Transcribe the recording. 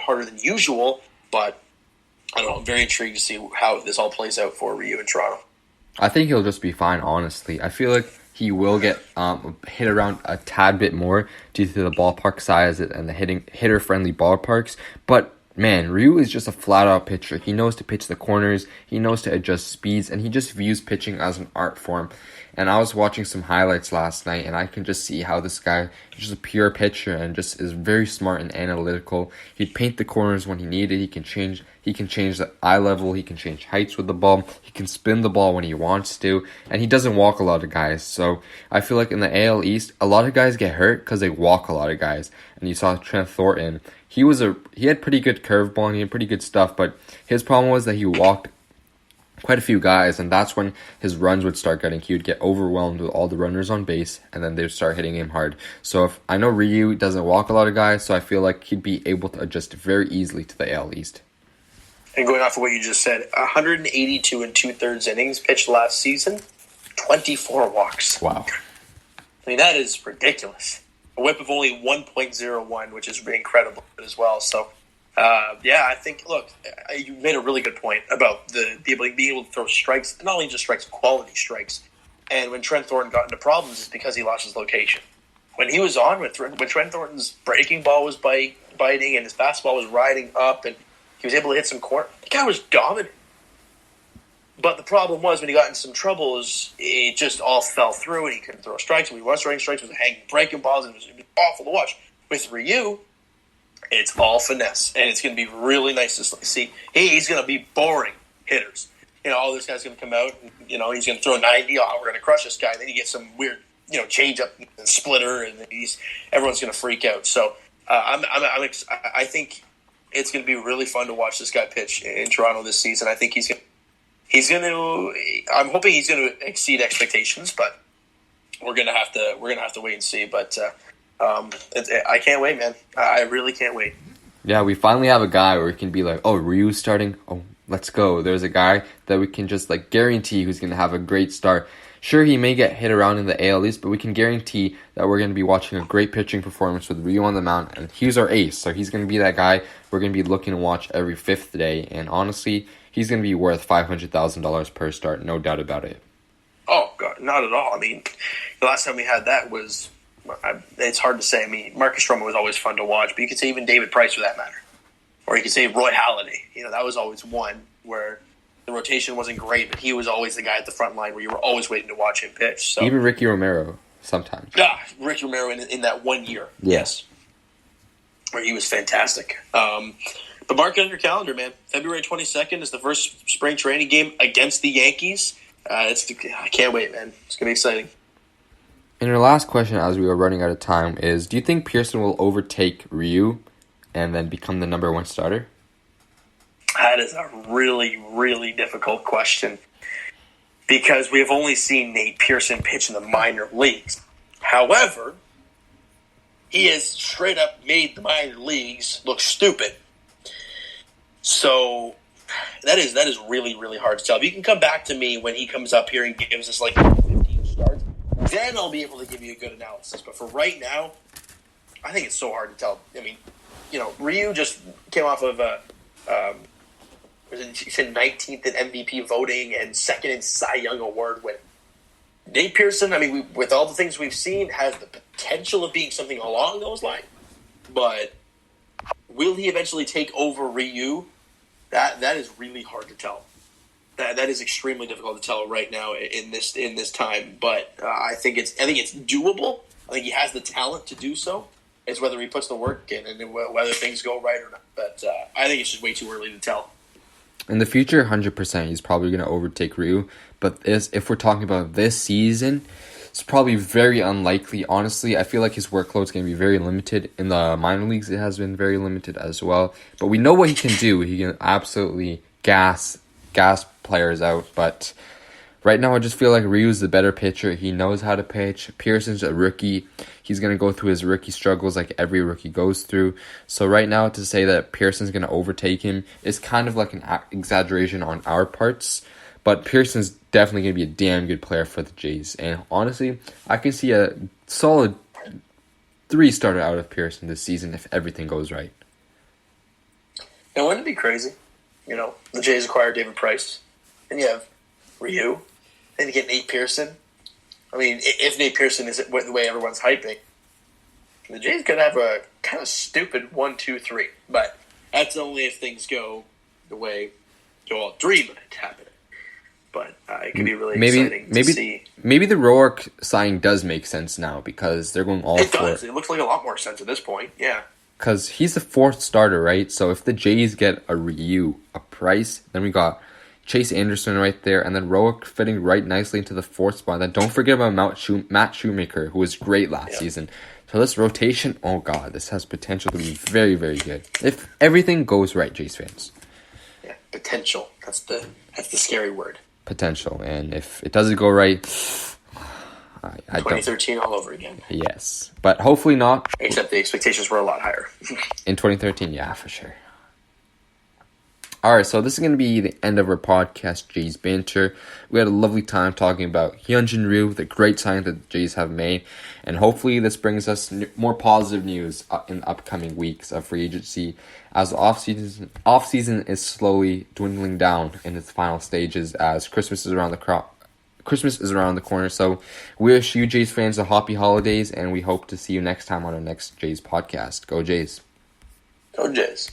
harder than usual, but I don't know. I'm very intrigued to see how this all plays out for Ryu in Toronto. I think he'll just be fine, honestly. I feel like he will get hit around a tad bit more due to the ballpark size and the hitter-friendly ballparks. But, man, Ryu is just a flat-out pitcher. He knows to pitch the corners, he knows to adjust speeds, and he just views pitching as an art form. And I was watching some highlights last night, and I can just see how this guy is just a pure pitcher and just is very smart and analytical. He'd paint the corners when he needed. He can change the eye level. He can change heights with the ball. He can spin the ball when he wants to, and he doesn't walk a lot of guys. So I feel like in the AL East, a lot of guys get hurt because they walk a lot of guys. And you saw Trent Thornton. He had pretty good curveball and he had pretty good stuff, but his problem was that he walked quite a few guys, and that's when his runs would start getting. He would get overwhelmed with all the runners on base, and then they would start hitting him hard. So if I know Ryu doesn't walk a lot of guys, so I feel like he'd be able to adjust very easily to the AL East. And going off of what you just said, 182 and 2/3 innings pitched last season, 24 walks. Wow. I mean, that is ridiculous. A whip of only 1.01, which is incredible as well. So, I think, look, you made a really good point about being able to throw strikes, not only just strikes, quality strikes. And when Trent Thornton got into problems, it's because he lost his location. When he was on, when Trent Thornton's breaking ball was biting and his fastball was riding up and he was able to hit some corner, the guy was dominant. But the problem was when he got into some troubles, it just all fell through and he couldn't throw strikes. When he was throwing strikes, he was hanging breaking balls, and it was awful to watch. With Ryu, it's all finesse, and it's going to be really nice to see. He's going to be boring hitters. All this guy's going to come out, and, he's going to throw 90. Oh, we're going to crush this guy. And then you get some weird, change up and splitter, and everyone's going to freak out. So I think it's going to be really fun to watch this guy pitch in Toronto this season. I think I'm hoping he's going to exceed expectations, but we're going to have to wait and see. But I can't wait, man. I really can't wait. Yeah, we finally have a guy where we can be like, oh, Ryu's starting. Oh, let's go. There's a guy that we can just guarantee who's going to have a great start. Sure, he may get hit around in the AL East, but we can guarantee that we're going to be watching a great pitching performance with Ryu on the mound, and he's our ace. So he's going to be that guy we're going to be looking to watch every fifth day, and honestly, he's going to be worth $500,000 per start, no doubt about it. Oh, God, not at all. I mean, the last time we had that was, it's hard to say. I mean, Marcus Stroman was always fun to watch, but you could say even David Price for that matter. Or you could say Roy Halladay. That was always one where the rotation wasn't great, but he was always the guy at the front line where you were always waiting to watch him pitch. So. Even Ricky Romero sometimes. Yeah, Ricky Romero in that 1 year. Yes. Where he was fantastic. But mark it on your calendar, man. February 22nd is the first spring training game against the Yankees. I can't wait, man. It's going to be exciting. And our last question as we are running out of time is, do you think Pearson will overtake Ryu and then become the number one starter? That is a really, really difficult question because we have only seen Nate Pearson pitch in the minor leagues. However, he has straight up made the minor leagues look stupid. So that is really, really hard to tell. If you can come back to me when he comes up here and gives us 15 starts, then I'll be able to give you a good analysis. But for right now, I think it's so hard to tell. I mean, Ryu just came off of he said 19th in MVP voting and second in Cy Young Award win. Nate Pearson, I mean, with all the things we've seen, has the potential of being something along those lines. But will he eventually take over Ryu? That is really hard to tell. That is extremely difficult to tell right now in this time. But I think it's doable. I think he has the talent to do so. It's whether he puts the work in and whether things go right or not. But I think it's just way too early to tell. In the future, 100%, he's probably going to overtake Ryu. But if we're talking about this season, it's probably very unlikely. Honestly, I feel like his workload is going to be very limited. In the minor leagues, it has been very limited as well. But we know what he can do. He can absolutely gas players out. But right now, I just feel like Ryu's the better pitcher. He knows how to pitch. Pearson's a rookie. He's going to go through his rookie struggles like every rookie goes through. So right now, to say that Pearson's going to overtake him is kind of like an exaggeration on our parts. But Pearson's definitely going to be a damn good player for the Jays. And honestly, I can see a solid 3 starter out of Pearson this season if everything goes right. And wouldn't it be crazy? You know, the Jays acquire David Price, and you have Ryu, and you get Nate Pearson. I mean, if Nate Pearson isn't the way everyone's hyping, the Jays could have a kind of stupid 1-2-3. But that's only if things go the way you all dream of it happening. But it could be really exciting to see. Maybe the Roark signing does make sense now because they're going all it for it. It does. It looks like a lot more sense at this point. Yeah. Because he's the fourth starter, right? So if the Jays get a Ryu, a Price, then we got Chase Anderson right there, and then Roark fitting right nicely into the fourth spot. Then don't forget about Matt Shoemaker, who was great last season. So this rotation, oh god, this has potential to be very, very good. If everything goes right, Jays fans. Yeah, potential. That's the scary word. Potential. And if it doesn't go right, I 2013 all over again. Yes. But hopefully not. Except the expectations were a lot higher. In 2013, yeah, for sure. Alright, so this is going to be the end of our podcast, Jays Banter. We had a lovely time talking about Hyunjin Ryu, the great signing that the Jays have made, and hopefully this brings us more positive news in the upcoming weeks of free agency as the off-season is slowly dwindling down in its final stages as Christmas is around the corner. So we wish you Jays fans a happy holidays, and we hope to see you next time on our next Jays podcast. Go Jays. Go Jays.